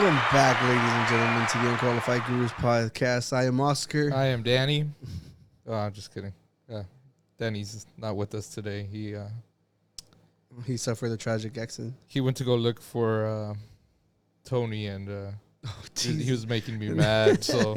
Welcome back, ladies and gentlemen, to the Unqualified Gurus podcast. I am Oscar. I am Danny. Oh, I'm just kidding. Danny's not with us today. He suffered a tragic accident. He went to go look for Tony, and he was making me mad. So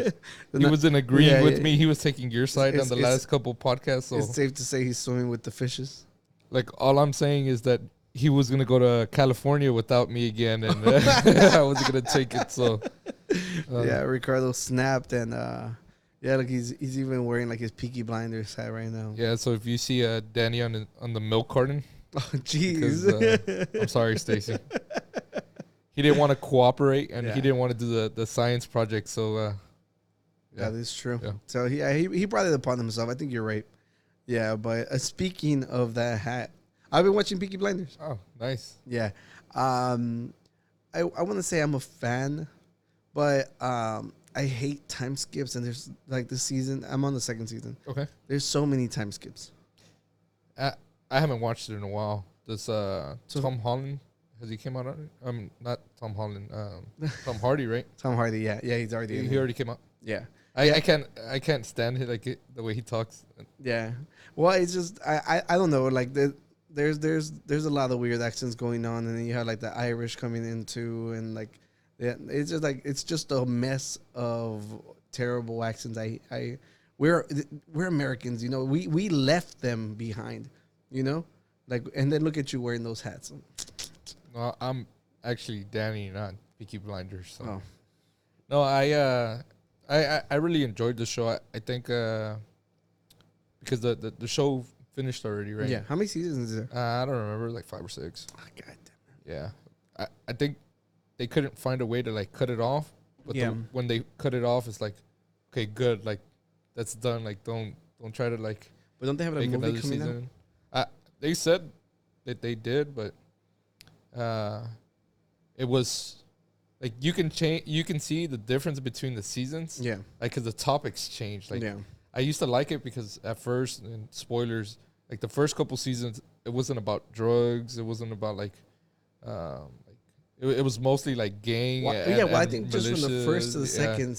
he wasn't agreeing with me. He was taking your side on the last couple podcasts. So it's safe to say he's swimming with the fishes. Like, all I'm saying is that he was gonna go to California without me again, and I wasn't gonna take it. So yeah, Ricardo snapped, and like he's even wearing like his Peaky Blinders hat right now. Yeah. So if you see Danny on the milk carton, oh jeez, I'm sorry, Stacy. He didn't want to cooperate, and Yeah. he didn't want to do the science project. So yeah, that is true. Yeah. So he brought it upon himself. I think you're right. Yeah, but speaking of that hat, I've been watching Peaky Blinders. Oh, nice. Yeah. I want to say I'm a fan, but I hate time skips. And there's like this season, I'm on the second season. Okay. There's so many time skips. I haven't watched it in a while. Does Tom Holland, has he came out on it? Not Tom Holland. Tom Hardy, right? Tom Hardy, yeah, he's already in He it. already came out. Yeah. I can't stand it, the way he talks. Yeah. Well, it's just I don't know. Like there's a lot of weird accents going on, and then you have like the Irish coming in too, and like yeah, it's just a mess of terrible accents. We're Americans, you know. We left them behind, you know. Like, and then look at you wearing those hats. No, I'm actually Danny, not Peaky Blinders. So. Oh. No, I really enjoyed the show. I think because the show finished already, right? Yeah. How many seasons is there? I don't remember, like 5 or 6. Oh, God damn it. Yeah, I think they couldn't find a way to like cut it off. But Yeah. when they cut it off, it's like, okay, good, like that's done. Like don't try to like But don't they have a make movie another coming out? season. They said that they did, but it was like you can see the difference between the seasons. Yeah. Like, because the topics changed. Like, Yeah. I used to like it because at first, and spoilers, like the first couple seasons, it wasn't about drugs. It wasn't about like it was mostly like gang. Well, I think just from the militias, first to the second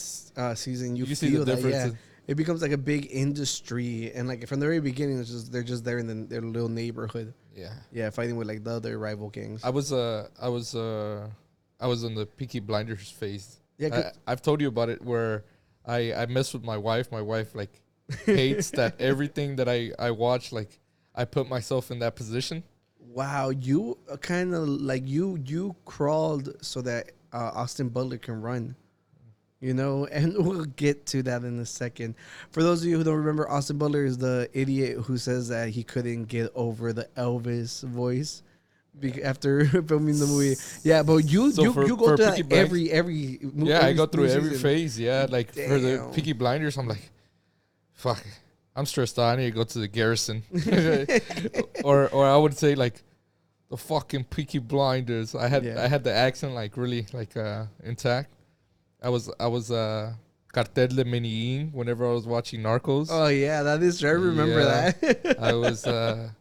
season, you see feel the that. Yeah. difference. It becomes like a big industry, and like from the very beginning, they're just there in their little neighborhood. Yeah. Yeah, fighting with like the other rival gangs. I was in the Peaky Blinders phase. Yeah, I've told you about it where I mess with my wife. My wife like hates that everything that I watch, like I put myself in that position. wow, you kind of like you crawled so that Austin Butler can run. You know, and we'll get to that in a second. For those of you who don't remember, Austin Butler is the idiot who says that he couldn't get over the Elvis voice after filming the movie. Yeah, but you go through that every movie. Yeah, I go through every phase. Yeah, like for the Damn. Peaky Blinders, I'm like, fuck, I'm stressed out. I need to go to the garrison, or I would say like the fucking Peaky Blinders. I had the accent like really like intact. I was Cartel de Medellín whenever I was watching Narcos. Oh yeah, that is true. I remember that.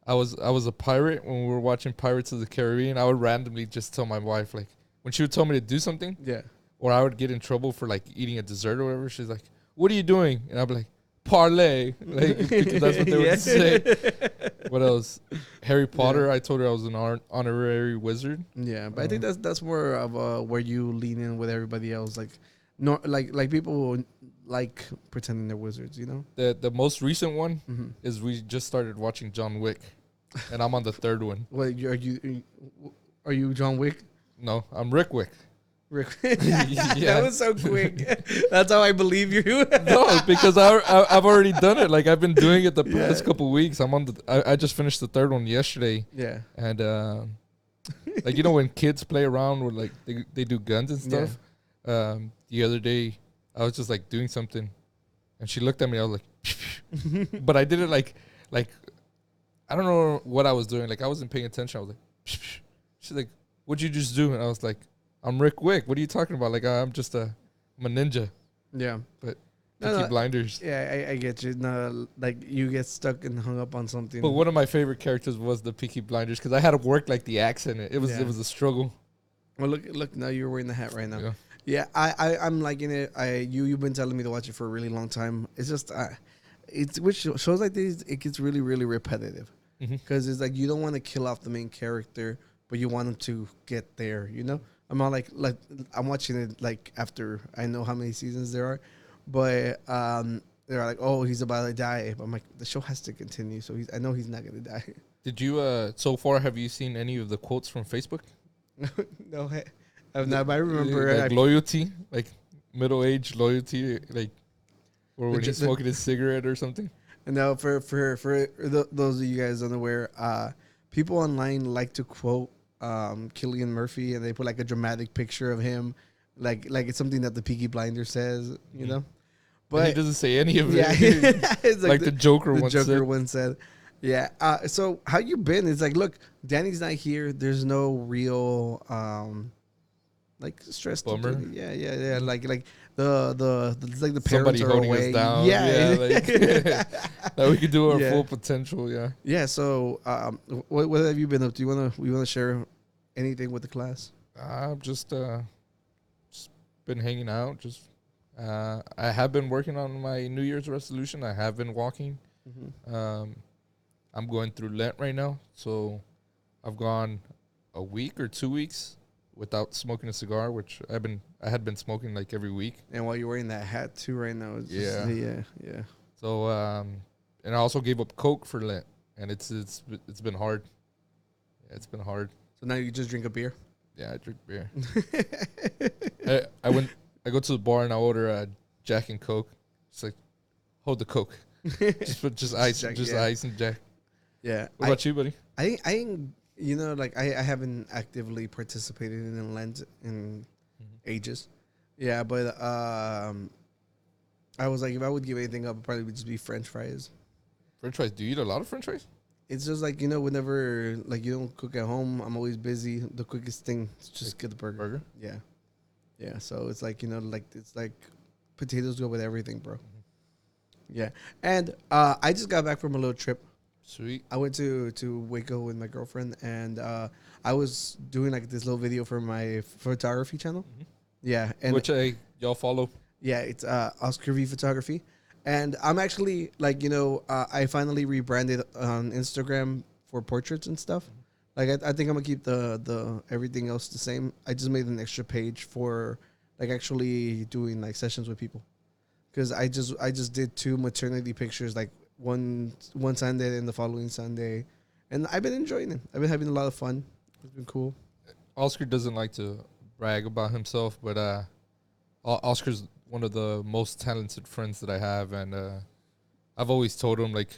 I was a pirate when we were watching Pirates of the Caribbean. I would randomly just tell my wife, like, when she would tell me to do something, Yeah. or I would get in trouble for like eating a dessert or whatever. She's like, "What are you doing?" And I'd be like, "Parlay," like because that's what they would say. What else? Harry Potter. Yeah. I told her I was an honorary wizard. Yeah, but I think that's more of where you lean in with everybody else. Like, no, like people like pretending they're wizards. You know. The most recent one Mm-hmm. is we just started watching John Wick, and I'm on the third one. Well, are you John Wick? No, I'm Rick Wick. Rick. Yeah. That was so quick. That's how I believe you. No, because I've already done it. Like, I've been doing it the Yeah. past couple weeks. I just finished the third one yesterday, Yeah. and like, you know, when kids play around with like they do guns and stuff. The other day I was just like doing something, and she looked at me. I was like, but I did it like I don't know what I was doing. Like, I wasn't paying attention. I was like, she's like, "What'd you just do?" And I was like, "I'm Rick Wick. What are you talking about? Like, I'm a ninja." Yeah. But No, Peaky no. Blinders. Yeah, I get you. No, like you get stuck and hung up on something. But one of my favorite characters was the Peaky Blinders because I had to work like the accent. It was Yeah. a struggle. Well, look. Now you're wearing the hat right now. Yeah. Yeah, I'm liking it. You've been telling me to watch it for a really long time. It's just, it's which shows like these. It gets really, really repetitive Hmm. because it's like you don't want to kill off the main character, but you want him to get there. You know, I'm not like I'm watching it like after I know how many seasons there are, but they're like, oh, he's about to die. But I'm like, the show has to continue, so I know he's not gonna die. Did you so far have you seen any of the quotes from Facebook? No, I've not. But I remember Like loyalty, like middle-aged loyalty, like or when he's smoking his cigarette or something. no, those of you guys unaware, people online like to quote Killian Murphy, and they put like a dramatic picture of him, like it's something that the Peaky Blinder says, you know. But he But doesn't say any of yeah, it. it's Like the Joker the once Joker said. once said. Yeah. So how you been? It's like, look, Danny's not here. There's no real like stress. Bummer. Yeah. Like it's like the parents Somebody are holding away. us down. Yeah. Like that we could do our Yeah. full potential. Yeah. Yeah. So what have you been up to? We wanna share anything with the class? I've just been hanging out. Just I have been working on my New Year's resolution. I have been walking. Mm-hmm. I'm going through Lent right now, so I've gone a week or 2 weeks without smoking a cigar, which I had been smoking like every week. And while you're wearing that hat too right now, it's Yeah. yeah. So and I also gave up Coke for Lent, and it's been hard. Yeah, it's been hard. So now you just drink a beer. Yeah, I drink beer. I go to the bar and I order a Jack and Coke. It's like, hold the Coke. Just put ice, Jack, just yeah. ice and Jack. Yeah. What about you, buddy? I ain't, you know, like I haven't actively participated in Lent in ages. Yeah, but I was like, if I would give anything up, it probably would just be French fries. French fries. Do you eat a lot of French fries? It's just like, you know, whenever like you don't cook at home, I'm always busy. The quickest thing is just get the burger. Yeah. Yeah. So it's like, you know, like it's like potatoes go with everything, bro. Yeah. And I just got back from a little trip. Sweet. I went to Waco with my girlfriend, and I was doing like this little video for my photography channel. Yeah, and Which y'all follow. yeah, it's Oscar V Photography, and I'm actually like, you know, I finally rebranded on Instagram for portraits and stuff. Like I think I'm gonna keep the everything else the same. I just made an extra page for like actually doing like sessions with people, because I just did 2 maternity pictures, like one Sunday and the following Sunday, and I've been enjoying it. I've been having a lot of fun. It's been cool. Oscar doesn't like to brag about himself, but Oscar's one of the most talented friends that I have, and I've always told him like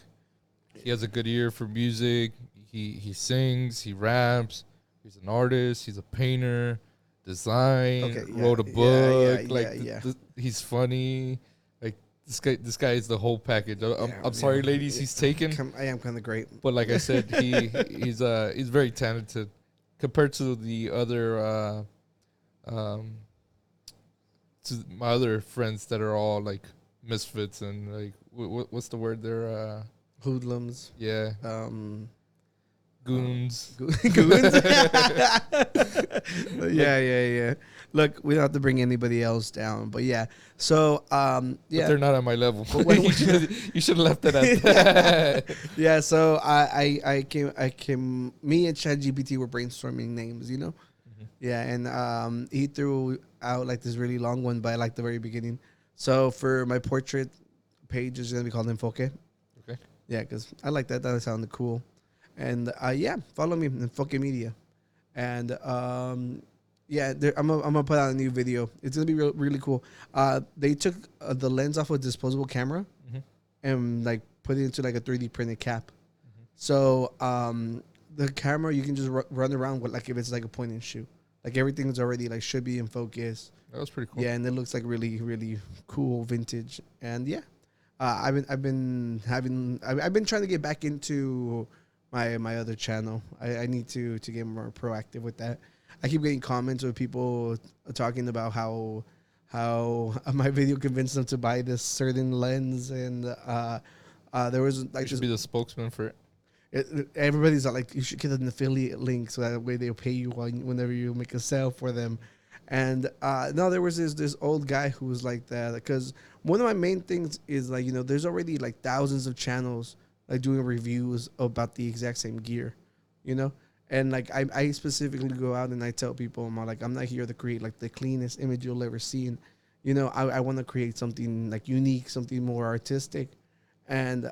he has a good ear for music. He sings, he raps, he's an artist, he's a painter, wrote a book. He's funny. Like this guy is the whole package. I'm sorry, ladies, he's taken. I am kind of great. But like I said, he's very talented compared to the other to my other friends that are all like misfits and like what's the word there? Hoodlums. Yeah. Goons. Goons. Yeah. Look, we don't have to bring anybody else down, but yeah. So, yeah, but they're not at my level. You should have left it at that. Yeah. So I came. Me and ChatGPT were brainstorming names, you know. Yeah, and he threw out like this really long one by like the very beginning. So for my portrait page, is gonna be called Enfoque. Okay. Yeah, because I like that. That sounded cool. And yeah, follow me Enfoque Media. And yeah, I'm gonna put out a new video. It's gonna be really cool. They took the lens off a disposable camera and like put it into like a 3D printed cap. So the camera, you can just run around with, like if it's like a point and shoot. Like everything's already like should be in focus. That was pretty cool. Yeah, and it looks like really, really cool vintage. And yeah, I've been trying to get back into my other channel. I need to get more proactive with that. I keep getting comments of people talking about how my video convinced them to buy this certain lens, and there was like you should be the spokesman for it. Everybody's like, you should get an affiliate link so that way they'll pay you whenever you make a sale for them. And no, there was this old guy who was like that, because one of my main things is like, there's already like thousands of channels like doing reviews about the exact same gear, you know. And like I specifically go out and I tell people, I'm not here to create like the cleanest image you'll ever see. And, I want to create something like unique, something more artistic. And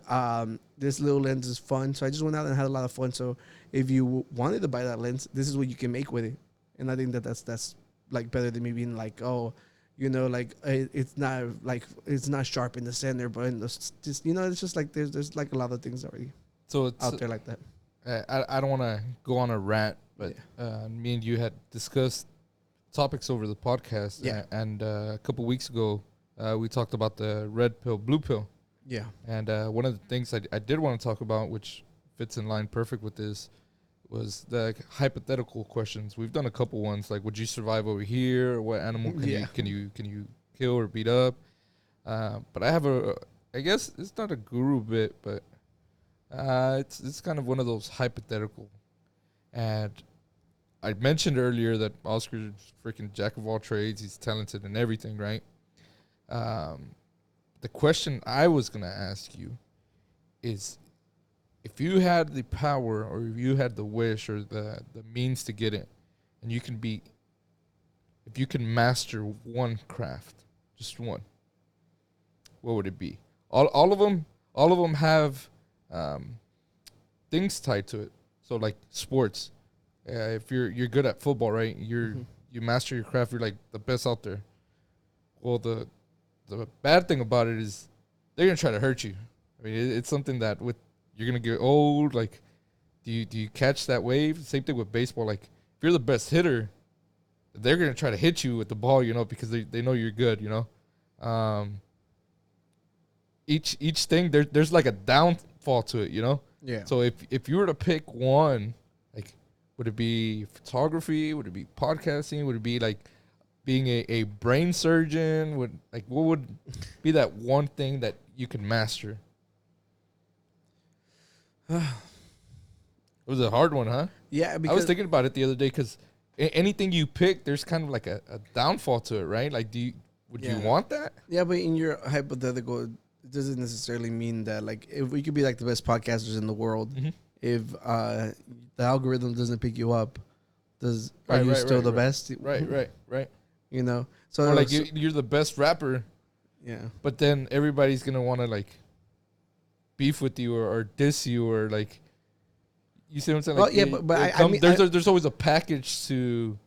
this little lens is fun, so I just went out and had a lot of fun. So if you wanted to buy that lens, this is what you can make with it. And I think that's like better than me being like, oh, like it's not sharp in the center, but it's just it's just like there's like a lot of things already So it's out there like that. I don't want to go on a rant, but me and you had discussed topics over the podcast. Yeah. And a couple weeks ago, we talked about the red pill, blue pill. Yeah. And one of the things I did want to talk about, which fits in line perfect with this, was the hypothetical questions. We've done a couple ones, like, would you survive over here? What animal can you kill or beat up? But I have I guess it's not a guru bit, but it's kind of one of those hypothetical. And I mentioned earlier that Oscar's freaking jack of all trades. He's talented in everything, right? The question I was going to ask you is, if you had the power or if you had the wish or the means to get it, and if you can master one craft, just one, what would it be? All of them have things tied to it. So like sports, if you're good at football, right? You master your craft. You're like the best out there. Well, the bad thing about it is they're gonna try to hurt you. I mean, it's something that you're gonna get old. Like, do you catch that wave? Same thing with baseball. Like, if you're the best hitter, they're gonna try to hit you with the ball, because they know you're good. Each thing there's like a downfall to it. Yeah. So if you were to pick one, like, would it be photography? Would it be podcasting? Would it be like being a brain surgeon? What would be that one thing that you can master? It was a hard one, huh? Yeah, because I was thinking about it the other day, because anything you pick, there's kind of like a downfall to it, right? Like, would you want that? Yeah, but in your hypothetical, it doesn't necessarily mean that, like, if we could be like the best podcasters in the world, if the algorithm doesn't pick you up, are you still the best? Right. So or like you're the best rapper, but then everybody's gonna want to like beef with you or diss you, or like, you see what I'm saying? Like, I mean, there's always a package to.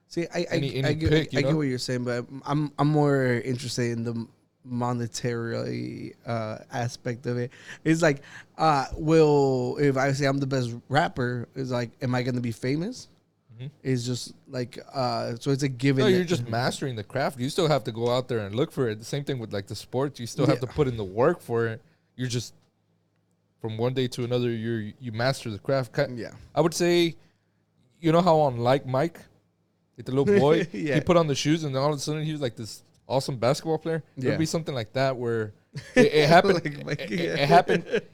See, I pick, get what you're saying, but I'm more interested in the monetary aspect of it. It's like, if I say I'm the best rapper, it's like, am I gonna be famous? It's just like, so it's a given. No, you're just mastering the craft. You still have to go out there and look for it. The same thing with like the sports. You still have to put in the work for it. You're just, from one day to another, you master the craft. Yeah. I would say, how on Like Mike, like the little boy, he put on the shoes and then all of a sudden he was like this awesome basketball player. It would be something like that, where it happened.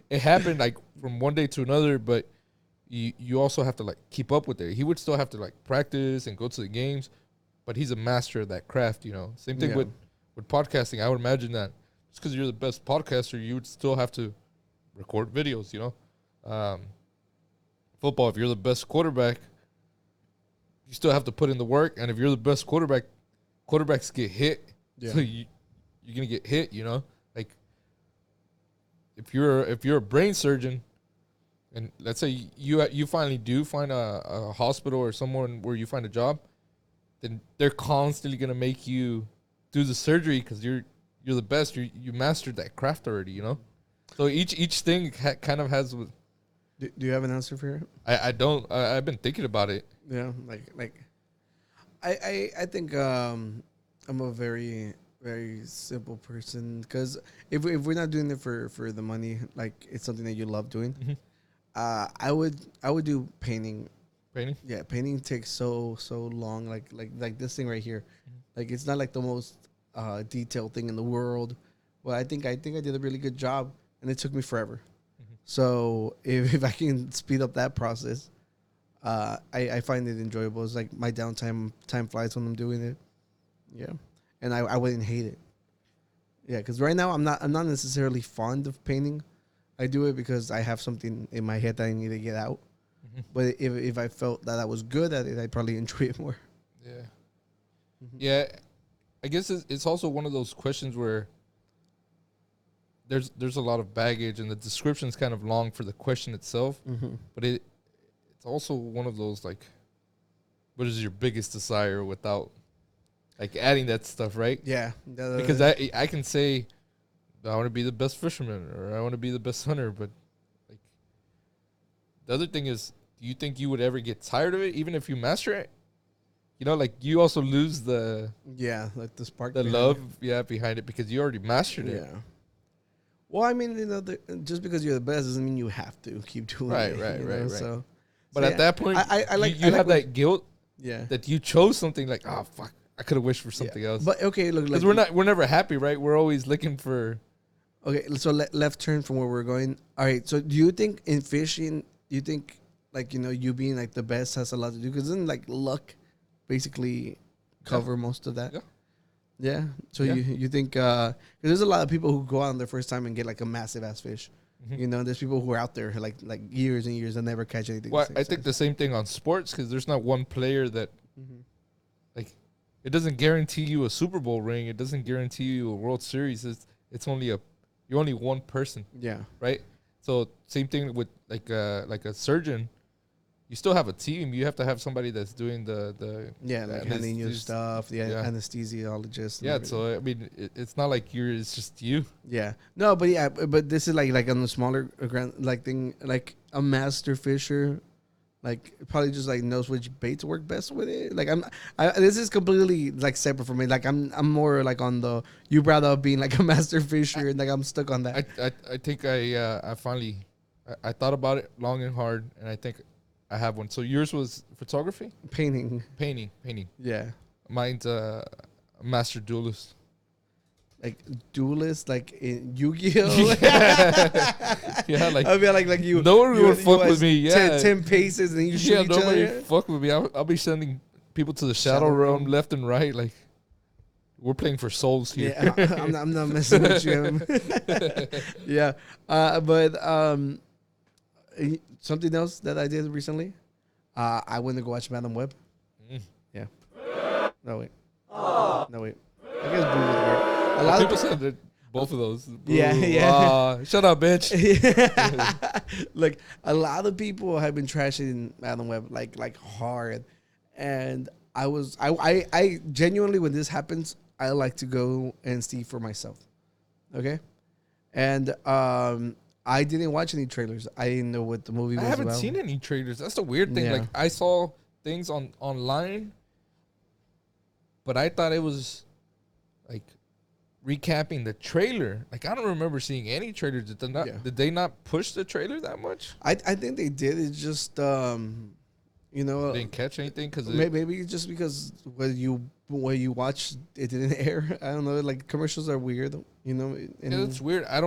It happened like from one day to another, but you also have to like keep up with it. He would still have to like practice and go to the games, but he's a master of that craft. Same thing with podcasting. I would imagine that just because you're the best podcaster, you would still have to record videos. Football, if you're the best quarterback, you still have to put in the work. And if you're the best quarterback, quarterbacks get hit. So you're gonna get hit. Like, if you're a brain surgeon, and let's say you finally do find a hospital or someone where you find a job, then they're constantly gonna make you do the surgery because you're the best. You mastered that craft already. So each thing kind of has. Do you have an answer for it? I don't. I've been thinking about it. Yeah, like I think I'm a very, very simple person, because if we're not doing it for the money, like, it's something that you love doing. I would do painting. Painting? Yeah, painting takes so long. Like this thing right here, like, it's not like the most detailed thing in the world. Well, I think I did a really good job, and it took me forever. So if I can speed up that process, I find it enjoyable. It's like my downtime time flies when I'm doing it. Yeah, and I wouldn't hate it. Yeah, because right now I'm not necessarily fond of painting. I do it because I have something in my head that I need to get out. Mm-hmm. But if I felt that I was good at it, I'd probably enjoy it more. Yeah. Mm-hmm. Yeah. I guess it's also one of those questions where there's a lot of baggage and the description's kind of long for the question itself. Mm-hmm. But it's also one of those like, what is your biggest desire without like adding that stuff, right? Yeah. Because I can say I want to be the best fisherman or I want to be the best hunter, but like the other thing is, do you think you would ever get tired of it even if you master it? You know, like you also lose the like the spark, the love, behind it because you already mastered it. Yeah. Well, I mean, just because you're the best doesn't mean you have to keep doing it. Right. So, but at that point, I like you have that guilt. Yeah. That you chose something like, oh fuck, I could have wished for something else. But okay, look, because we're never happy, right? We're always looking for. Okay, so left turn from where we're going. All right, so do you think in fishing, you think like you being like the best has a lot to do? Because doesn't like luck basically cover most of that? Yeah. Yeah. So you think because there's a lot of people who go out on their first time and get like a massive ass fish. Mm-hmm. There's people who are out there like years and years and never catch anything. Well, I think the same thing on sports because there's not one player that like it doesn't guarantee you a Super Bowl ring. It doesn't guarantee you a World Series. It's only you're only one person. Yeah. Right. So same thing with like a surgeon. You still have a team. You have to have somebody that's doing the handling your stuff, the anesthesiologist. Yeah, so I mean, it's not like it's just you. Yeah, no, but this is like on the smaller thing, like a master fisher, like probably just like knows which baits work best with it. Like this is completely like separate from me. Like I'm more like on the you brought up being like a master fisher, and like I'm stuck on that. I think I finally I thought about it long and hard, and I think I have one. So yours was photography? Painting. Yeah. Mine's master duelist. Like duelist, like in Yu-Gi-Oh. Yeah, like I mean, like you. No one would fuck with me. Yeah, 10 paces, and you shoot each other. Fuck with me. I'll be sending people to the shadow realm left and right. Like we're playing for souls here. Yeah, I'm not messing with you. Yeah, but something else that I did recently, I went to go watch Madam Web. Yeah. No wait. I guess Boo would work. A lot people said that both of those. Boo. Yeah. Shut up, bitch. Like a lot of people have been trashing Madam Web like hard, and I genuinely, when this happens, I like to go and see for myself. Okay, and I didn't watch any trailers. I didn't know what the movie was about. I haven't seen any trailers. That's the weird thing. Yeah. Like I saw things online, but I thought it was like recapping the trailer. Like I don't remember seeing any trailers. Did they not push the trailer that much? I think they did. It's just didn't catch anything because maybe just because when you watch it didn't air. I don't know. Like commercials are weird. Yeah, it's weird. I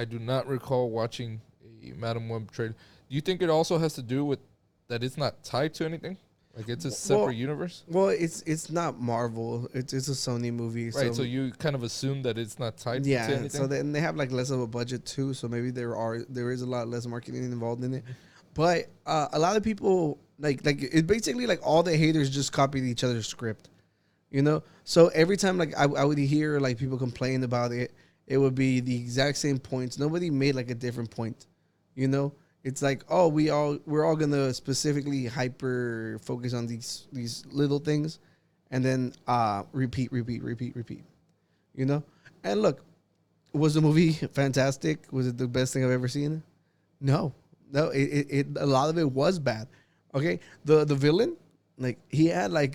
do not recall watching a Madam Web trailer. Do you think it also has to do with that it's not tied to anything? Like it's a separate universe? Well, it's not Marvel. It's a Sony movie. Right, so you kind of assume that it's not tied to anything? Yeah, so then they have like less of a budget too. So maybe there is a lot less marketing involved in it. But a lot of people, like it's basically like all the haters just copied each other's script. So every time like I would hear like people complain about it, it would be the exact same points. Nobody made like a different point. It's like, oh, we're all gonna specifically hyper focus on these little things, and then repeat. And look, was the movie fantastic? Was it the best thing I've ever seen? No. It a lot of it was bad. Okay, the villain, like he had like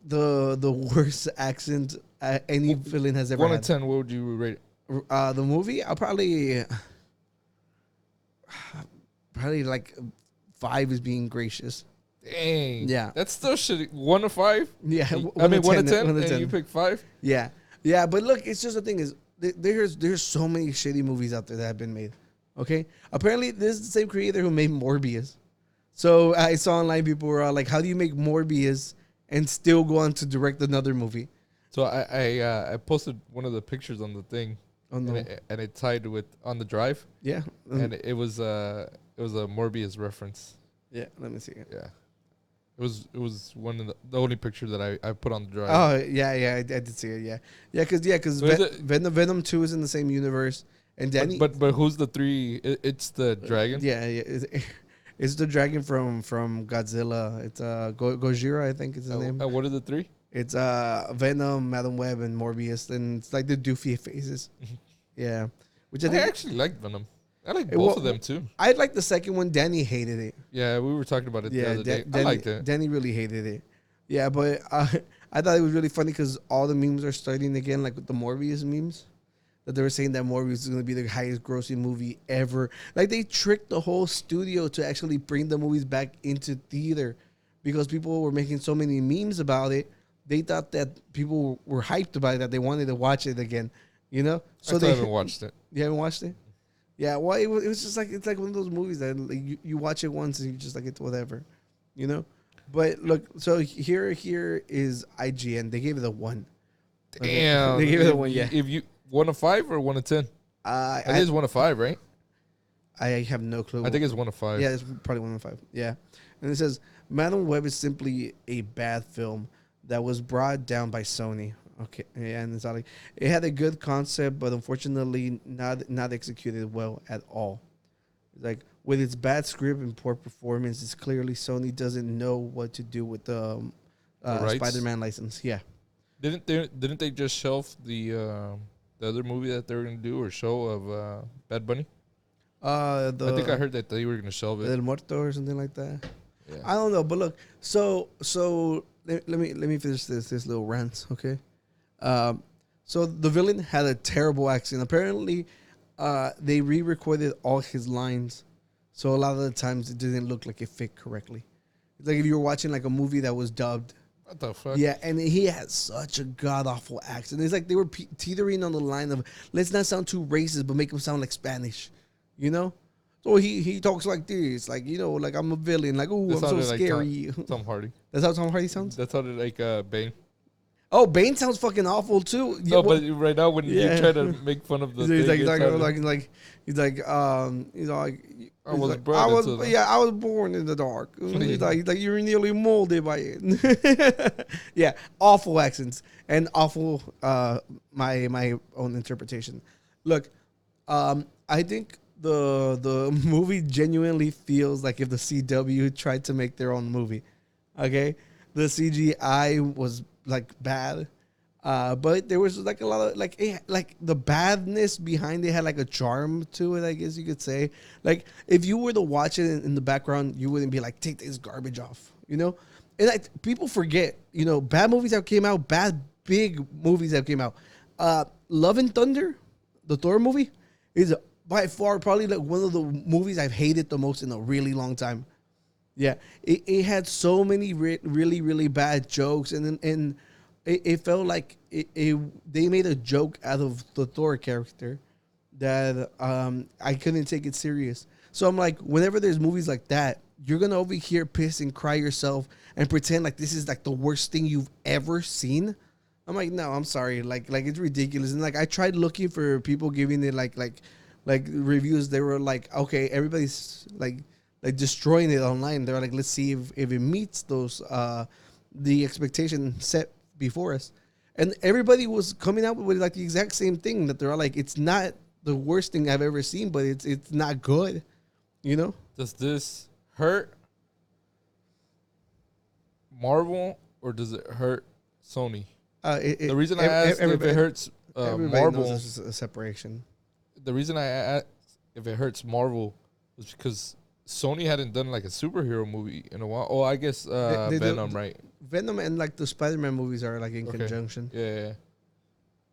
the worst accent any villain has ever had. 1 to 10, what would you rate it? The movie, I'll probably like 5 is being gracious. Dang. Yeah. That's still shitty. 1 to 5? Yeah. 1 to 10? And you pick 5? Yeah. Yeah, but look, it's just the thing is there's so many shitty movies out there that have been made. Okay, apparently this is the same creator who made Morbius. So I saw online people were all like, "How do you make Morbius and still go on to direct another movie?" So I posted one of the pictures on the thing, Oh and no, it tied with on the drive, yeah, and it was a Morbius reference. yeah. Let me see. Yeah, it was one of the only picture that I put on the drive. Oh yeah, yeah, I did see it. Because So is it, Venom 2 is in the same universe, and Danny, but who's the three? It's the dragon. yeah, it's the dragon from Godzilla. It's Gojira, I think is his name. What are the three? It's Venom, Madam Web, and Morbius, and it's like the doofy faces. Yeah, which I I think actually like Venom. I like It both wa- of them too. I like the second one. Danny hated it. Yeah, we were talking about it the Yeah, other day. I Danny, liked it. Danny really hated it. Yeah, but I thought it was really funny because all the memes are starting again, like with the Morbius memes. That they were saying that Morbius is going to be the highest grossing movie ever. Like they tricked the whole studio to actually bring the movies back into theater because people were making so many memes about it. They thought that people were hyped about it, that they wanted to watch it again. You know, So I they haven't watched it. You haven't watched it? Yeah, well, it was just like it's like one of those movies that like, you watch it once and you just like it's whatever, you know. But look, so here is IGN. They gave it a 1. Okay. Damn, They gave it a 1. Yeah, If you 1 of 5 or 1 of 10, it is 1 of 5, right? I have no clue. I think it's 1 of 5. Yeah, it's probably 1 of 5. Yeah, and it says Madam Web is simply a bad film that was brought down by Sony. Okay, and it's not like it had a good concept, but unfortunately not executed well at all. Like with its bad script and poor performance, it's clearly Sony doesn't know what to do with the rights? Spider-Man license. Yeah, Didn't they just shelf the other movie that they were gonna do or show of Bad Bunny? I think I heard that they were gonna shelve it. El Muerto or something like that. Yeah. I don't know, but look, so let me finish this little rant, okay? So the villain had a terrible accent. Apparently, they re-recorded all his lines, so a lot of the times it didn't look like it fit correctly. It's like if you were watching like a movie that was dubbed. What the fuck? Yeah, and he had such a god awful accent. It's like they were teetering on the line of let's not sound too racist, but make him sound like Spanish, you know. So he talks like this, like like I'm a villain, like oh I'm so sounded like scary. Tom Hardy. That's how Tom Hardy sounds. That sounded like Bane. Oh, Bane sounds fucking awful too. No, but right now when you try to make fun of the he's thing, I was born in the dark. He's like you're nearly molded by it. Yeah, awful accents and awful my own interpretation. Look, I think the movie genuinely feels like if the CW tried to make their own movie. Okay, the CGI was like bad. But there was like a lot of like the badness behind it had like a charm to it, I guess you could say. Like if you were to watch it in the background, you wouldn't be like, take this garbage off, you know? And like people forget, bad movies that came out, bad big movies that came out. Love and Thunder, the Thor movie, is by far probably like one of the movies I've hated the most in a really long time. Yeah, it had so many really, really bad jokes, and it felt like they made a joke out of the Thor character that I couldn't take it serious. So I'm like, whenever there's movies like that, you're gonna over here piss and cry yourself and pretend like this is like the worst thing you've ever seen. I'm like, no, I'm sorry, like it's ridiculous. And like I tried looking for people giving it like reviews. They were like, okay, everybody's like destroying it online. They're like, let's see if it meets those the expectation set before us. And everybody was coming out with like the exact same thing, that they're like, it's not the worst thing I've ever seen, but it's not good, Does this hurt Marvel or does it hurt Sony? The reason I asked if it hurts Marvel, knows a separation. The reason I asked if it hurts Marvel was because Sony hadn't done like a superhero movie in a while. Oh, I guess they Venom, right? Venom and like the Spider-Man movies are like in conjunction. Yeah.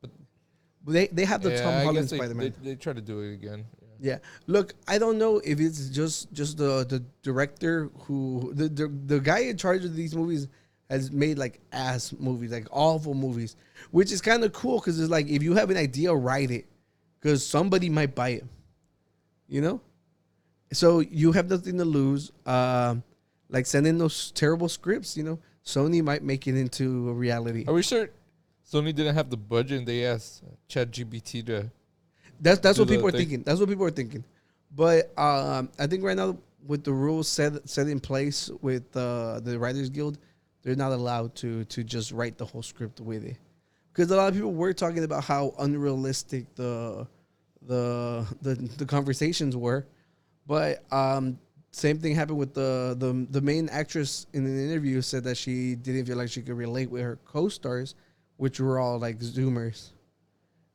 But they have the Tom Holland Spider-Man. They try to do it again. Yeah. Look, I don't know if it's just the director who the guy in charge of these movies has made like ass movies, like awful movies, which is kind of cool because it's like if you have an idea, write it, because somebody might buy it. you know. So you have nothing to lose. Like send in those terrible scripts, you know. Sony might make it into a reality. Are we sure Sony didn't have the budget and they asked ChatGPT to That's do what the people are thing? thinking. That's what people are thinking. But I think right now with the rules set in place with the Writers Guild, they're not allowed to just write the whole script with it. Because a lot of people were talking about how unrealistic the conversations were, but same thing happened with the main actress in an interview said that she didn't feel like she could relate with her co-stars, which were all like Zoomers,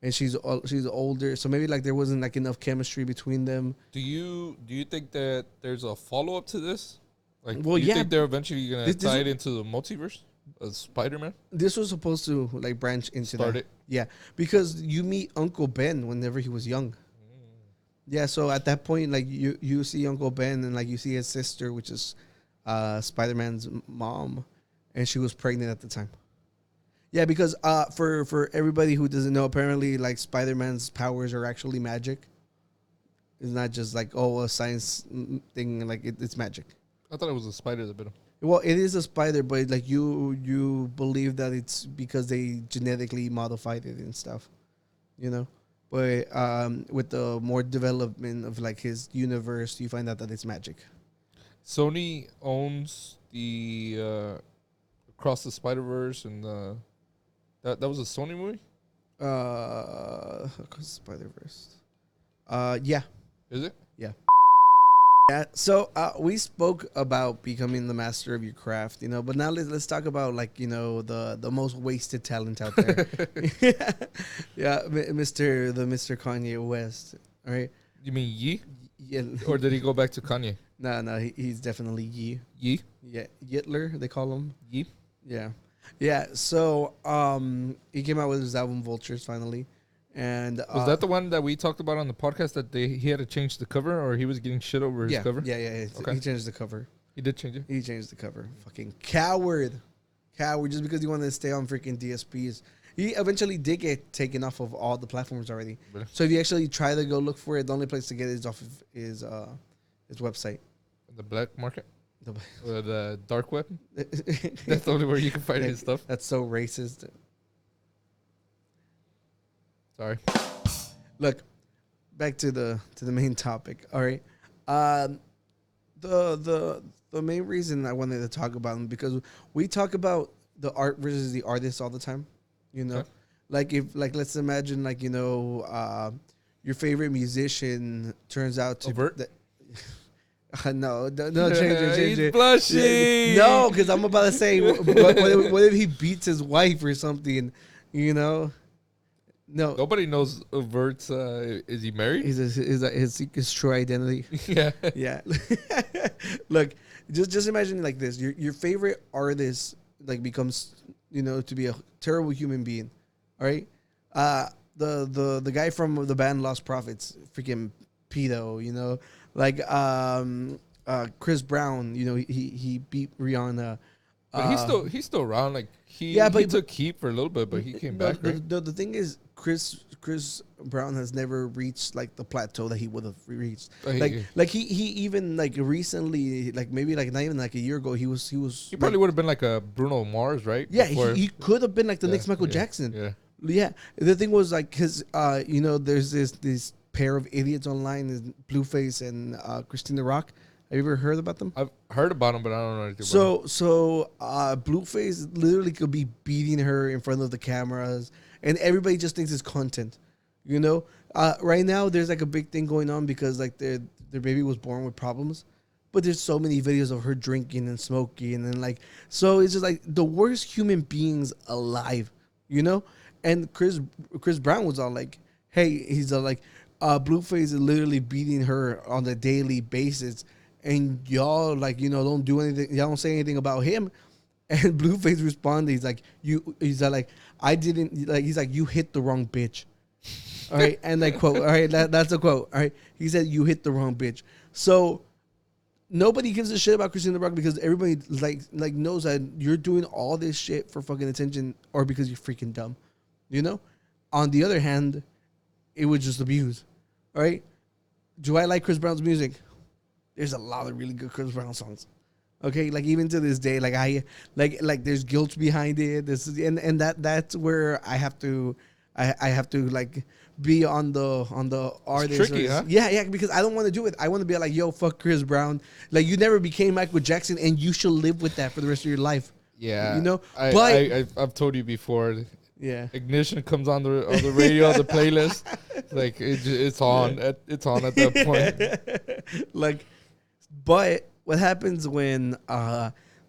and she's older, so maybe like there wasn't like enough chemistry between them. Do you think that there's a follow up to this? Like, Well, do you yeah, think they're eventually gonna this tie it into the multiverse of Spider-Man? this was supposed to like branch into Start that. it. Yeah, because you meet Uncle Ben whenever he was young. Yeah, so at that point, like you see Uncle Ben and like you see his sister, which is Spider-Man's mom, and she was pregnant at the time. Yeah, because for everybody who doesn't know, apparently like Spider-Man's powers are actually magic. It's not just like a science thing. Like it's magic. I thought it was a spider that bit him. Well, it is a spider, but like you believe that it's because they genetically modified it and stuff, you know. But with the more development of like his universe, you find out that it's magic. Sony owns the Across the Spider-Verse and that was a Sony movie? Spider Verse. Yeah, Is it? yeah. Yeah, so we spoke about becoming the master of your craft, you know, but now let's talk about like the most wasted talent out there. Yeah, Mr. Kanye West. All right, You mean Yee? yeah, Or did he go back to Kanye? no, he's definitely Yee. Yee? Yeah, Yitler they call him. Yee? Yeah, yeah. So he came out with his album Vultures finally, and Was that the one that we talked about on the podcast that he had to change the cover or he was getting shit over his cover? Yeah. Okay. He changed the cover. He did change it? He changed the cover. Fucking coward. Just because he wanted to stay on freaking DSPs. He eventually did get taken off of all the platforms already. Really? So if you actually try to go look for it, the only place to get it is off of his website. The black market? The- Or the dark web? That's the only where you can find his stuff. That's so racist. Sorry. Look, back to the main topic. All right. The main reason I wanted to talk about them because we talk about the art versus the artist all the time. You know, Okay. like let's imagine your favorite musician turns out to Overt? no, change it. He's blushing. No, because I'm about to say, what if he beats his wife or something? You know, no. Nobody knows Overt's. Is he married? His true identity. Yeah. Yeah. Look, just imagine like this: your favorite artist like becomes to be a terrible human being. All right. The guy from the band Lost Prophets, freaking pedo. Like Chris Brown. He beat Rihanna. But he's still around. Like he took heat for a little bit, but he came back. Right? The thing is, Chris Brown has never reached like the plateau that he would have reached. He even like recently, like maybe like not even like a year ago, he Probably would have been like a Bruno Mars, right? Yeah, Before- he could have been like the Yeah, next Michael yeah, Jackson. Yeah. Yeah. The thing was like his there's this pair of idiots online, Blueface and Christina Rock. Have you ever heard about them? I've heard about him, but I don't know anything about him. So Blueface literally could be beating her in front of the cameras, and everybody just thinks it's content. Right now there's like a big thing going on because like their baby was born with problems, but there's so many videos of her drinking and smoking and like so it's just like the worst human beings alive, And Chris Brown was all like, hey, he's all like, Blueface is literally beating her on a daily basis. And y'all don't do anything. Y'all don't say anything about him. And Blueface responded. He's like, I didn't like. He's like, you hit the wrong bitch. All right, and like quote. All right, that's a quote. All right, he said you hit the wrong bitch. So nobody gives a shit about Christina Rock because everybody like knows that you're doing all this shit for fucking attention or because you're freaking dumb. On the other hand, it was just abuse. All right. Do I like Chris Brown's music? There's a lot of really good Chris Brown songs. Okay, like even to this day, like I like there's guilt behind it. This is, and that's where I have to like be on the artist. tricky, huh? Yeah, because I don't want to do it. I want to be like, yo, fuck Chris Brown. Like you never became Michael Jackson, and you should live with that for the rest of your life. Yeah, you know. I've told you before. Yeah, Ignition comes on the radio, the playlist. Like it's on. It's on at that point. like, but what happens when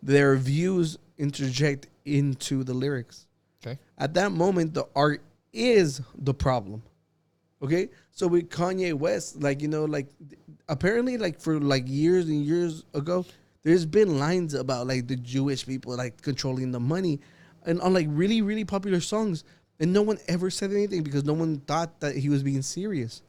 their views interject into the lyrics? Okay. At that moment, the art is the problem. Okay, so with Kanye West, like like apparently, like for like years and years ago, there's been lines about like the Jewish people like controlling the money, and on like really really popular songs, and no one ever said anything because no one thought that he was being serious.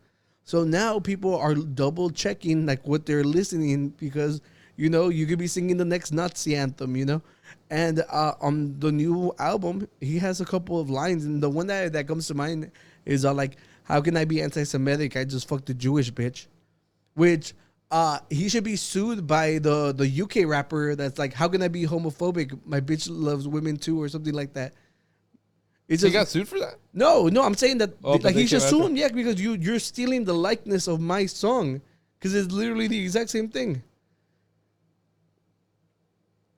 So now people are double checking like what they're listening because you could be singing the next Nazi anthem, and on the new album he has a couple of lines, and the one that comes to mind is like, how can I be anti-Semitic? I just fucked a Jewish bitch, which he should be sued by the UK rapper that's like, how can I be homophobic? My bitch loves women too, or something like that. He got sued for that? No, I'm saying that like he should sue him, yeah, because you're stealing the likeness of my song, because it's literally the exact same thing.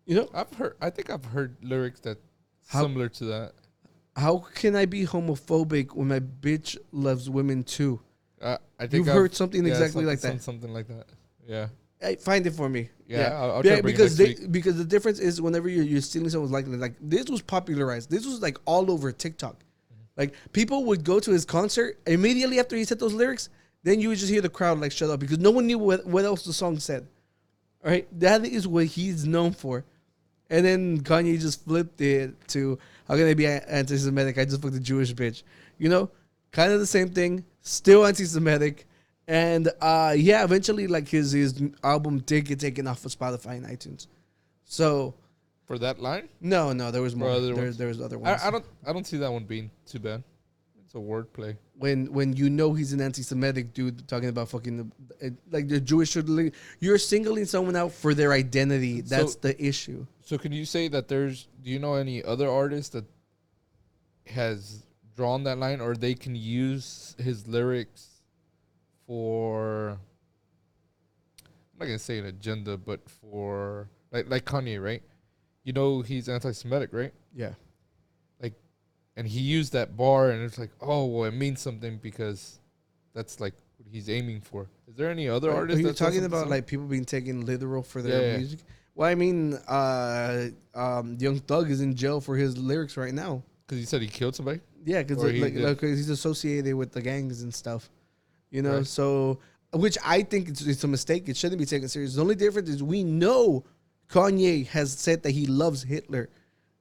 I think I've heard lyrics that similar to that. How can I be homophobic when my bitch loves women too? I think you've heard something exactly like that. Something like that. Yeah. Hey, find it for me. Yeah. I'll try to bring because it next week. because the difference is whenever you're stealing someone's likeness, like this was popularized. This was like all over TikTok. Like people would go to his concert immediately after he said those lyrics. Then you would just hear the crowd like shut up because no one knew what else the song said. All right, that is what he's known for. And then Kanye just flipped it to, how can I be anti-Semitic? I just fucked a Jewish bitch. Kind of the same thing. Still anti-Semitic. And eventually like his album did get taken off of Spotify and iTunes. So for that line? No, there was more. There was other ones. I don't see that one being too bad. It's a wordplay. When he's an anti-Semitic dude talking about fucking like the Jewish, you're singling someone out for their identity. That's the issue. So can you say that do you know any other artist that has drawn that line, or they can use his lyrics for, I'm not gonna say an agenda, but for like Kanye, right? He's anti-Semitic, right? Yeah. And he used that bar, and it's like, oh, well, it means something because that's like what he's aiming for. Is there any other artists? Are you talking about like people being taken literal for their music? Well, I mean, Young Thug is in jail for his lyrics right now. Because he said he killed somebody? Yeah, because he's associated with the gangs and stuff. Right. So, which I think it's a mistake. It shouldn't be taken serious. The only difference is we know Kanye has said that he loves Hitler.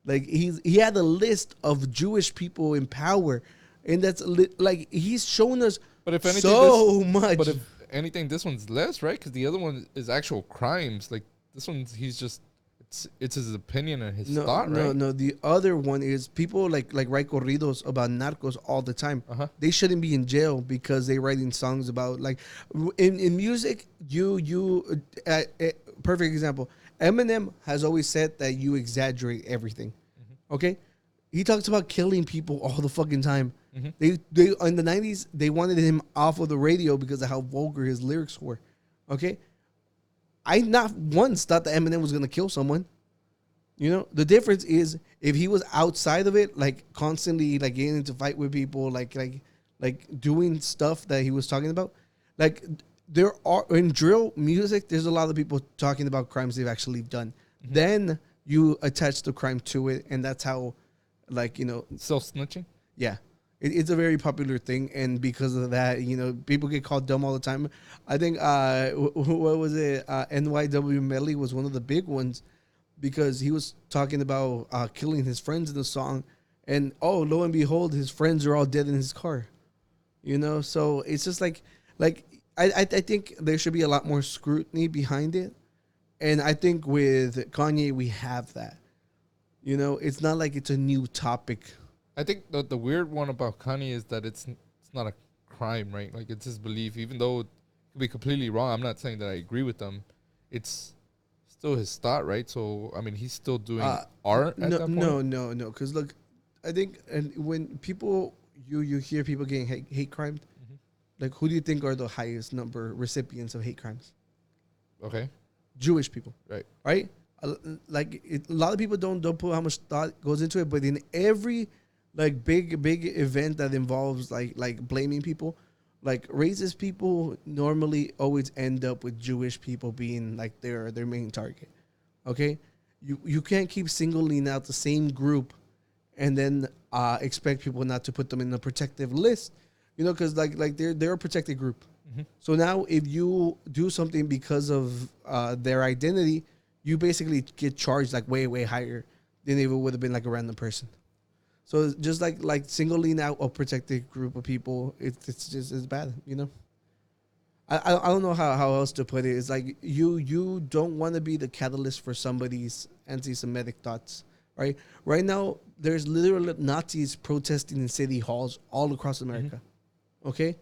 Like he had a list of Jewish people in power, and that's like he's shown us. But if anything, much. But if anything, this one's less, right? Because the other one is actual crimes. Like this one, he's just it's his opinion and his thought, right? No. The other one is people like write corridos about narcos all the time. They shouldn't be in jail because they're writing songs about like in music. Perfect example. Eminem has always said that you exaggerate everything. Okay, he talks about killing people all the fucking time. They in the 90s they wanted him off of the radio because of how vulgar his lyrics were. Okay, I not once thought that Eminem was gonna kill someone. The difference is if he was outside of it, like constantly like getting into fight with people, like doing stuff that he was talking about, like. There are in drill music. There's a lot of people talking about crimes they've actually done. Then you attach the crime to it, and that's how, self-snitching. Yeah, it's a very popular thing, and because of that, people get called dumb all the time. I think what was it? NYW Melly was one of the big ones because he was talking about killing his friends in the song, and lo and behold, his friends are all dead in his car. So it's just like. I think there should be a lot more scrutiny behind it. And I think with Kanye, we have that. It's not like it's a new topic. I think the weird one about Kanye is that it's not a crime, right? Like, it's his belief. Even though could be completely wrong. I'm not saying that I agree with them. It's still his thought, right? So I mean, he's still doing art at No, that point. no, no, no. Because look, I think, and when people you hear people getting hate crimes, Hmm. like who do you think are the highest number recipients of hate crimes? Okay, Jewish people, right. right? A lot of people don't put how much thought goes into it, but in every like big event that involves like blaming people, like racist people normally always end up with Jewish people being like their main target. Okay, you can't keep singling out the same group and then expect people not to put them in a protective list, you know, because like they're a protected group. Hmm. So now, if you do something because of their identity, you basically get charged like way higher than if it would have been like a random person. So it's just like singling out a protected group of people, it's just as bad, you know. I don't know how else to put it. It's like you don't want to be the catalyst for somebody's anti-Semitic thoughts, right? Right now, there's literally Nazis protesting in city halls all across Hmm. America. Okay,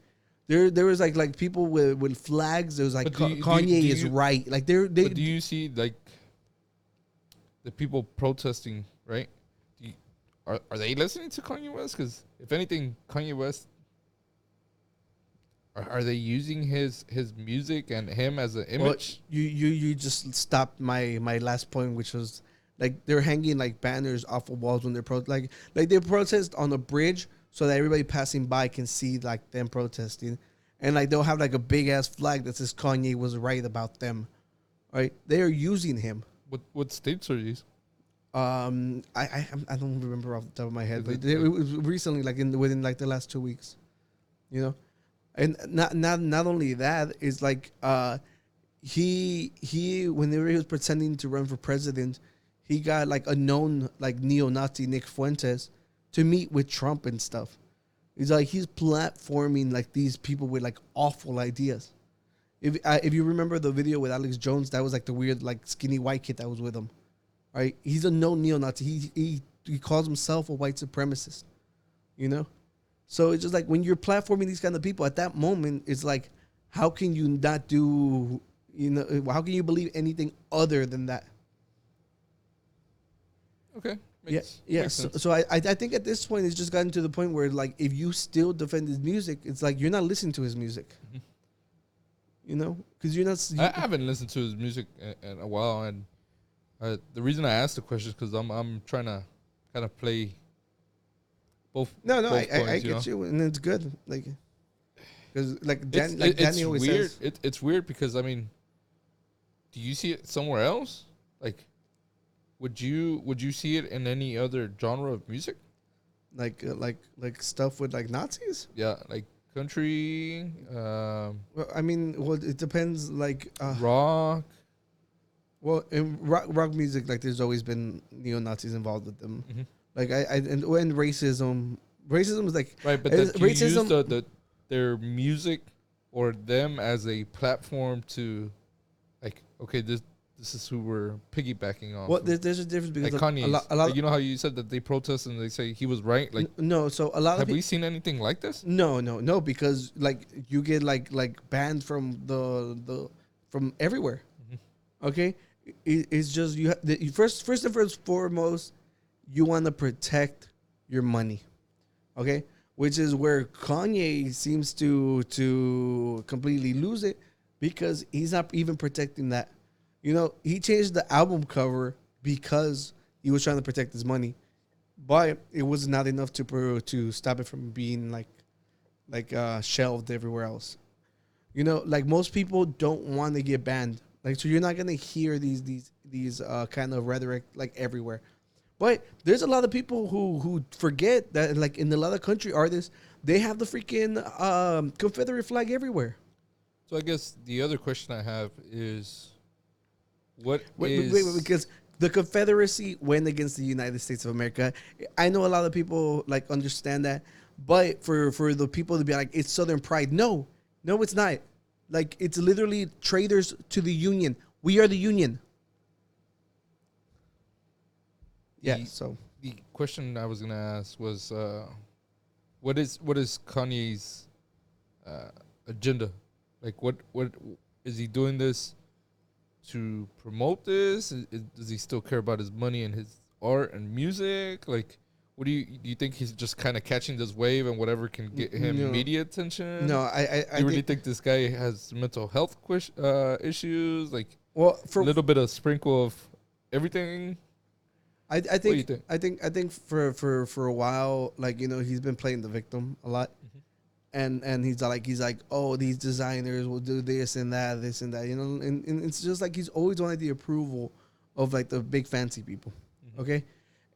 there was like people with flags. There was like But Kanye is right. Like but do you see like the people protesting, right? Do you, are they listening to Kanye West? Because if anything, Kanye West, are they using his music and him as an well, image? you just stopped my last point, which was like they're hanging like banners off of walls when they're like they protest on a bridge so that everybody passing by can see like them protesting, and like they'll have like a big ass flag that says Kanye was right about them, right? They are using him. What states are these? I don't remember off the top of my head, Is but it it like was recently, like within like the last 2 weeks, you know. And not only that is like he whenever he was pretending to run for president, he got like a known like neo-Nazi Nick Fuentes to meet with Trump and stuff. He's like he's platforming like these people with like awful ideas. If you remember the video with Alex Jones, that was like the weird like skinny white kid that was with him, right? He's a known neo-Nazi. He calls himself a white supremacist, you know. So it's just like when you're platforming these kind of people at that moment, it's like, how can you not do, you know, how can you believe anything other than that? okay, Yeah, makes yeah. makes So, sense. so I think at this point it's just gotten to the point where like if you still defend his music, it's like you're not listening to his music, Mhm. you know, because you're not. I haven't listened to his music in a while, and the reason I asked the question is because I'm trying to kind of play both No, both I coins, you get know. you, and it's good, like because It's Danny always weird. says, It's weird because I mean, do you see it somewhere else? Like, would you see it in any other genre of music? like stuff with like Nazis. Yeah, like country, Well, I mean, well, it depends. rock. Well, in rock music, like there's always been neo Nazis involved with them. Hmm. Like and when racism is like Right, but that do you use racism. their music or them as a platform to like okay this is who we're piggybacking off Well, of. there's a difference because Like a lot Kanye's a lot. like you know how you said that they protest and they say he was right? Like No, so a lot of have we people. seen anything like this? No, because like you get like banned from the from everywhere. Hmm. Okay, it's just you first and foremost, you want to protect your money. Okay, which is where Kanye seems to completely lose it because he's not even protecting that. You know, he changed the album cover because he was trying to protect his money, but it was not enough to stop it from being shelved everywhere else. You know, like most people don't want to get banned. Like so, you're not gonna hear these kind of rhetoric like everywhere. But there's a lot of people who forget that like in a lot of country artists, they have the freaking Confederate flag everywhere. So I guess the other question I have is what Wait, is because the Confederacy went against the United States of America. I know a lot of people like understand that, but for the people to be like it's Southern pride, no, it's not. Like it's literally traitors to the Union. We are the Union. Yeah. the So the question I was gonna ask was what is Kanye's agenda? Like, what is he doing this to promote this? Does he still care about his money and his art and music? Like, what do you think he's just kind of catching this wave and whatever can get him No, media attention? no. Do I you really think. think this guy has mental health issues? Like Well, a for little bit of sprinkle of everything. I What do you think think? I think for a while, like he's been playing the victim a lot, and he's like, oh, these designers will do this and that, and it's just like he's always wanted the approval of like the big fancy people, Mm-hmm. okay,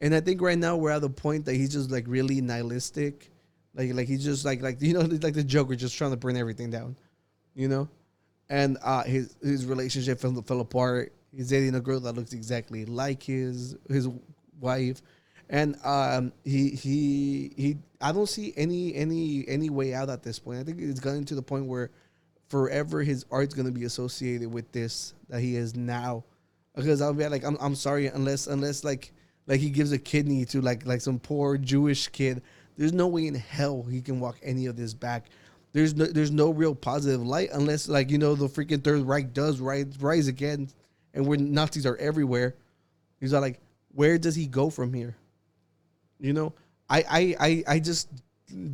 and I think right now we're at the point that he's just like really nihilistic, like he's just like like the Joker just trying to burn everything down, you know, and his relationship fell apart. He's dating a girl that looks exactly like his wife, and he I don't see any way out at this point. I think it's gotten to the point where forever his art's gonna be associated with this that he is now, because I'll be like, I'm sorry, unless like he gives a kidney to like some poor Jewish kid. There's no way in hell he can walk any of this back. There's no real positive light unless like the freaking Third Reich does rise again, and where Nazis are everywhere. He's like, where does he go from here? You know, I just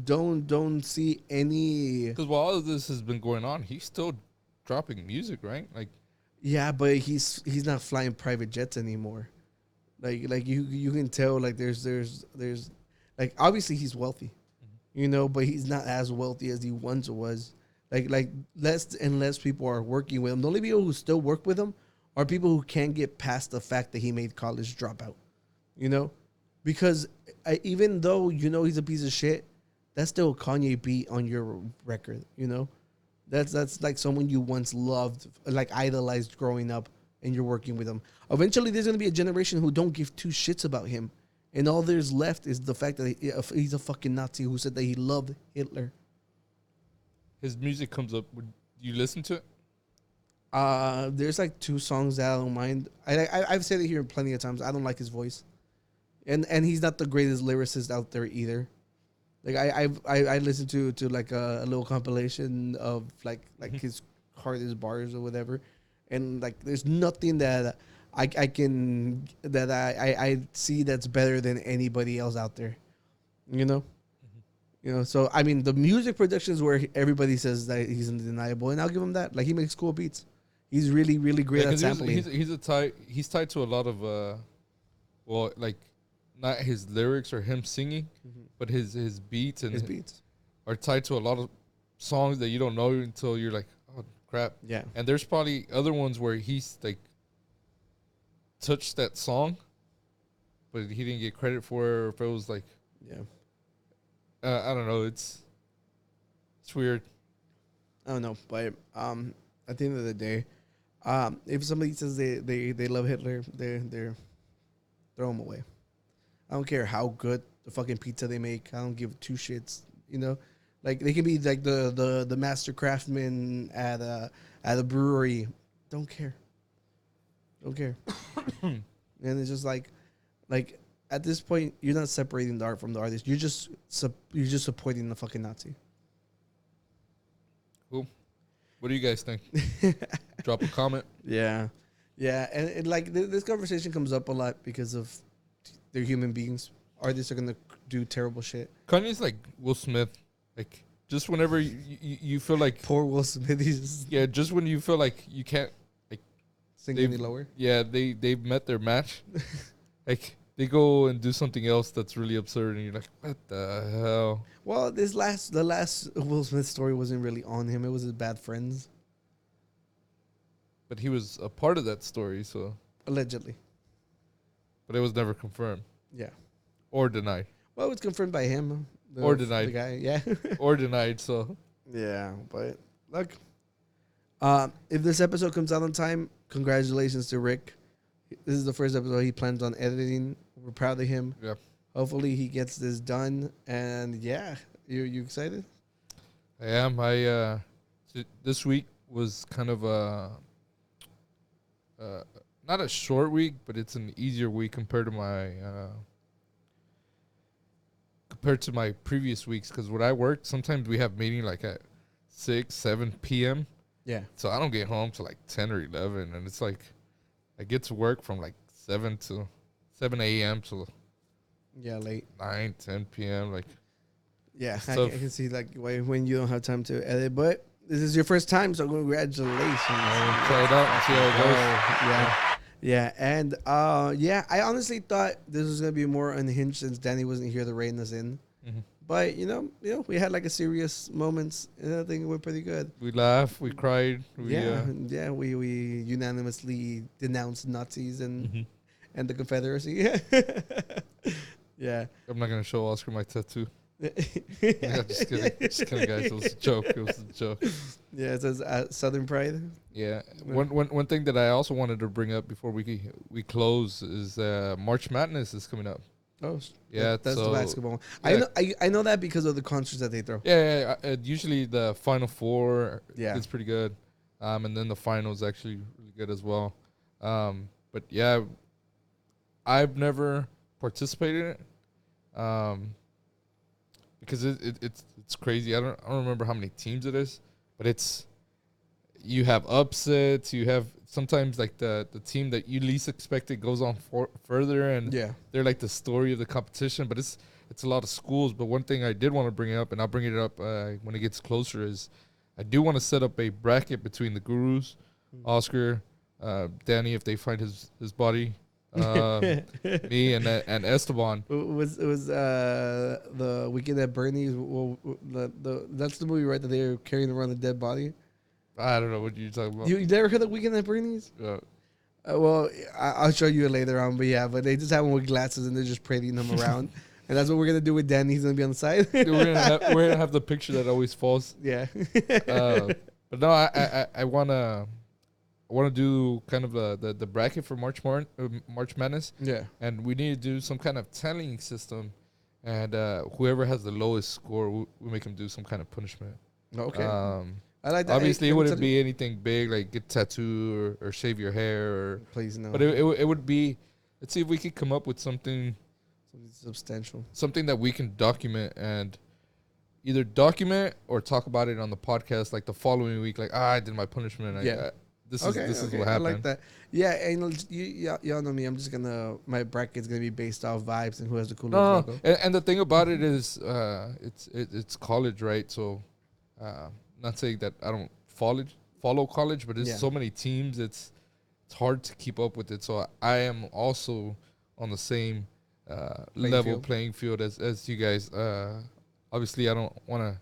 don't see any. Because while all of this has been going on, he's still dropping music, right? Like, Yeah, but he's not flying private jets anymore. Like you can tell like there's like obviously he's wealthy, but he's not as wealthy as he once was. Like less and less people are working with him. The only people who still work with him are people who can't get past the fact that he made college dropout. You know, because even though he's a piece of shit, that's still a Kanye beat on your record. That's like someone you once loved, like idolized growing up, and you're working with him. Eventually, there's gonna be a generation who don't give two shits about him, and all there's left is the fact that he's a fucking Nazi who said that he loved Hitler. his music comes up. Would you listen to it? There's like two songs that I don't mind. I've said it here plenty of times. I don't like his voice, and he's not the greatest lyricist out there either. Like I listened to like a little compilation of like his hardest bars or whatever, and like there's nothing that I can that I see that's better than anybody else out there. You know. So I mean, the music production is where everybody says that he's undeniable, and I'll give him that. Like he makes cool beats. He's really, really great at sampling. He's tied to a lot of well, like not his lyrics or him singing, but his beats and His beats. are tied to a lot of songs that you don't know until you're like, oh crap. Yeah. And there's probably other ones where he's like touched that song, but he didn't get credit for it, or if it was like, Yeah. I don't know. It's weird. I don't know, but at the end of the day, if somebody says they love Hitler, they're throw them away. I don't care how good the fucking pizza they make. I don't give two shits. Like they can be like the master craftsman at a brewery. Don't care. Don't care. And it's just like at this point, you're not separating the art from the artist. You're just supporting the fucking Nazi. Cool. What do you guys think? Drop a comment. Yeah, and like this conversation comes up a lot because of they're human beings. Artists are gonna do terrible shit. Kanye's like Will Smith. Like just whenever you feel like Poor Will Smith. He's yeah, just when you feel like you can't sink they've- any lower. yeah, they've met their match. Like they go and do something else that's really absurd, and you're like, what the hell? Well, the last Will Smith story wasn't really on him. It was his bad friends, But he was a part of that story, so allegedly. but it was never confirmed Yeah. or denied Well, it was confirmed by him. Or denied. The guy. Yeah. or denied. So Yeah, but look, if this episode comes out on time, congratulations to Rick. This is the first episode he plans on editing. We're proud of him. yeah, Hopefully he gets this done. And yeah, you excited? I am. This week was kind of not a short week, but it's an easier week compared to my previous weeks. Because when I work, sometimes we have meeting like at 6, 7 p.m. Yeah. So I don't get home till like 10 or 11, and it's like I get to work from like 7 a.m. to Yeah, late. 9, 10 p.m. Like, Yeah, it's I tough. can see like when you don't have time to edit, but this is your first time, so congratulations. I'll try it out and see how it goes. Yeah. Yeah, and yeah, I honestly thought this was gonna be more unhinged since Danny wasn't here to rein us in. Mm-hmm. But we had like a serious moments, and I think it went pretty good. We laughed, we cried. We unanimously denounced Nazis Mhm. and the Confederacy. Yeah. I'm not gonna show Oscar my tattoo. Yeah, just kidding. Just kidding, guys. It was a joke. It was a joke. Yeah, it says Southern Pride. Yeah. One thing that I also wanted to bring up before we close is March Madness is coming up. Oh, Yeah, that's so, the basketball. yeah. I know that because of the concerts that they throw. Yeah. Usually the Final Four Yeah. is pretty good, and then the final is actually really good as well. But yeah, I've never participated in it. Because it's crazy. I don't remember how many teams it is, but you have upsets. You have sometimes like the team that you least expected goes on further, and Yeah. they're like the story of the competition. But it's a lot of schools. But one thing I did want to bring up, and I'll bring it up when it gets closer, is I do want to set up a bracket between the Gurus, Oscar, Danny, if they find his body. Me and Esteban. It was the Weekend at Bernie's. Well, that's the movie, right? That they were carrying around the dead body. I don't know what you're talking about. You never heard of Weekend at Bernie's? Well, I'll show you it later on. But yeah, but they just have him with glasses and they're just parading him around, and that's what we're gonna do with Danny. He's gonna be on the side. we're gonna have the picture that always falls. Yeah. But no, I wanna do kind of the bracket for March Madness. Yeah. And we need to do some kind of tallying system, and whoever has the lowest score, we make them do some kind of punishment. Okay. I like that. Obviously, it wouldn't be anything big like get tattoo or shave your hair or. Please no. But it would be. Let's see if we could come up with something substantial. Something that we can document and either document or talk about it on the podcast like the following week. Like I did my punishment. This is what happened. I like that. Yeah, and y'all know me. I'm just my bracket's gonna be based off vibes and who has the coolest logo. And the thing about it is, it's college, right? So, not saying that I don't follow college, but there's so many teams. It's hard to keep up with it. So I am also on the same playing field as you guys. Obviously, I don't want to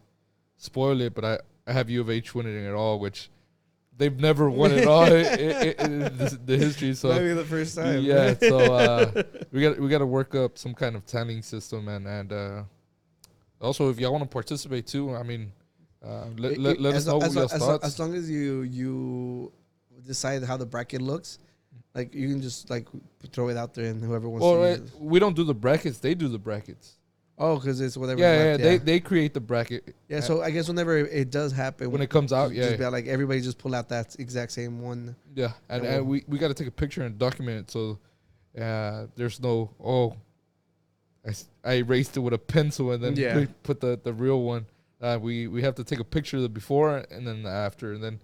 spoil it, but I have U of H winning it all, which. They've never won it all in the history, so maybe the first time. Yeah, so we got to work up some kind of tallying system, and also if y'all want to participate too, I mean, let us know what your thoughts. As long as you decide how the bracket looks, like you can just like throw it out there, and whoever wants to use it. We don't do the brackets; they do the brackets. Oh, because it's whatever. Yeah. They create the bracket. Yeah, so I guess whenever it does happen, when it comes out, just be like everybody just pull out that exact same one. Yeah, and we got to take a picture and document it, so there's no I erased it with a pencil and then put the real one. We have to take a picture of the before and then the after, and then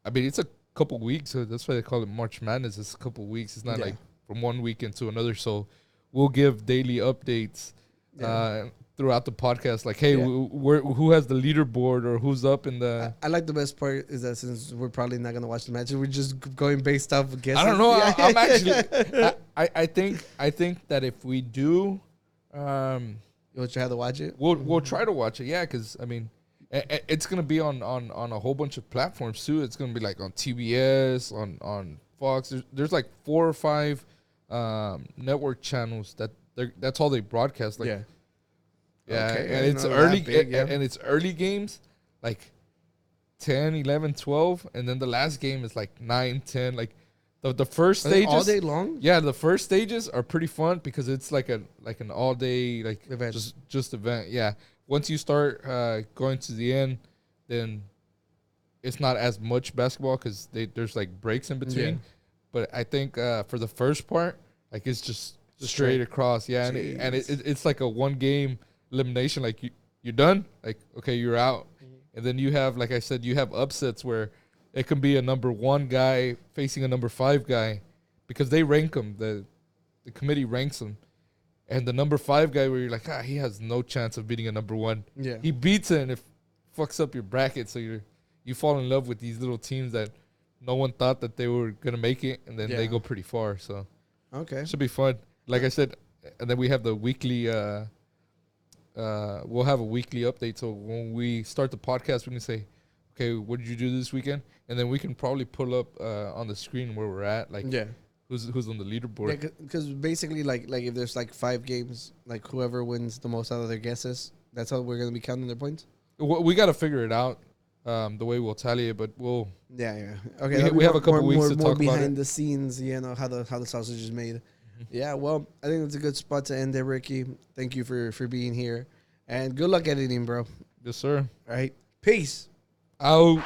it's a couple weeks, so that's why they call it March Madness. It's a couple weeks. It's not like from one weekend to another. So we'll give daily updates throughout the podcast. Like, hey, who has the leaderboard or who's up in the... I like the best part is that since we're probably not going to watch the match, we're just going based off of guesses. I don't know. I'm actually... I think that if we do... You'll try to watch it? We'll try to watch it, yeah, because, I mean... It's going to be on a whole bunch of platforms, too. It's going to be, like, on TBS, on Fox. There's like 4 or 5 network channels that's all they broadcast. Like, and it's early and it's early games, like 10, 11, 12, and then the last game is like 9, 10. Like the first stages all day long. Yeah, the first stages are pretty fun because it's like an all day event. just event. Yeah. Once you start going to the end, then it's not as much basketball because there's like breaks in between. Yeah. But I think for the first part, like it's just straight across. Yeah, and it's like a 1 game elimination. Like you're done. Like okay, you're out. And then you have, like I said, you have upsets where it can be a number 1 guy facing a number 5 guy because they rank them. The committee ranks them. And the number 5 guy where you're like, he has no chance of beating a number 1. Yeah. He beats it and it fucks up your bracket. So you fall in love with these little teams that no one thought that they were going to make it. And then they go pretty far. So okay. Should be fun. Like I said, and then we have the weekly, we'll have a weekly update. So when we start the podcast, we can say, okay, what did you do this weekend? And then we can probably pull up on the screen where we're at. Like, who's on the leaderboard. Yeah, because basically, like if there's like 5 games, like whoever wins the most out of their guesses, that's how we're going to be counting their points? We got to figure it out the way we'll tally it, but we'll... Yeah. Okay, we have a couple weeks to talk about it. More behind the scenes, how the sausage is made. Yeah, well, I think that's a good spot to end there, Ricky. Thank you for being here. And good luck editing, bro. Yes, sir. All right. Peace. Out.